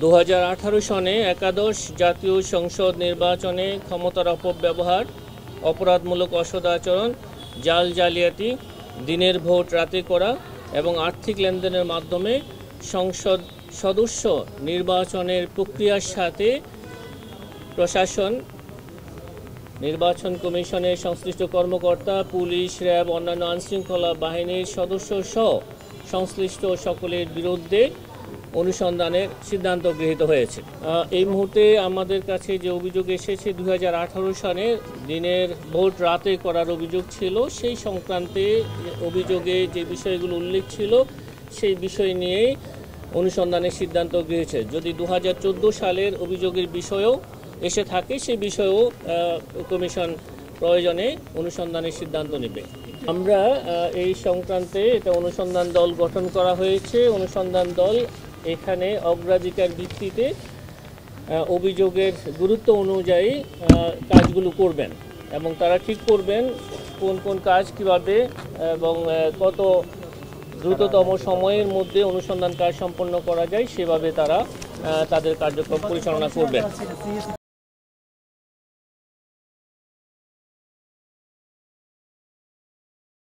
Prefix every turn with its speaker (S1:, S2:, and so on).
S1: 2018 সনে একাদশ জাতীয় সংসদ নির্বাচনে ক্ষমতার অপব্যবহার, অপরাধমূলক অসদাচরণ, জালিয়াতি, দিনের ভোট রাতে করা এবং আর্থিক লেনদেনের মাধ্যমে সংসদ সদস্য নির্বাচনের প্রক্রিয়ার সাথে প্রশাসন, নির্বাচন কমিশনের সংশ্লিষ্ট কর্মকর্তা, পুলিশ, র্যাব, অন্যান্য আইনশৃঙ্খলা বাহিনীর সদস্য সহ সংশ্লিষ্ট সকলের বিরুদ্ধে অনুসন্ধানের সিদ্ধান্ত গৃহীত হয়েছে। এই মুহূর্তে আমাদের কাছে যে অভিযোগ এসেছে 2018 সালে দিনের ভোট রাতে করার অভিযোগ ছিল, সেই সংক্রান্তে অভিযোগে যে বিষয়গুলো উল্লেখ ছিল সেই বিষয় নিয়েই অনুসন্ধানের সিদ্ধান্ত গৃহীত। যদি 2014 সালের অভিযোগের বিষয়েও এসে থাকে সেই বিষয়েও কমিশন প্রয়োজনে অনুসন্ধানের সিদ্ধান্ত নেবে। আমরা এই সংক্রান্তে এটা অনুসন্ধান দল গঠন করা হয়েছে। অনুসন্ধান দল এখানে অগ্রাধিকার ভিত্তিতে অভিযোগের গুরুত্ব অনুযায়ী কাজগুলো করবেন এবং তারা ঠিক করবেন কোন কোন কাজ কিভাবে এবং কত দ্রুততম সময়ের মধ্যে অনুসন্ধান কাজ সম্পন্ন করা যায়, সেভাবে তারা তাদের কার্যক্রম পরিচালনা করবেন।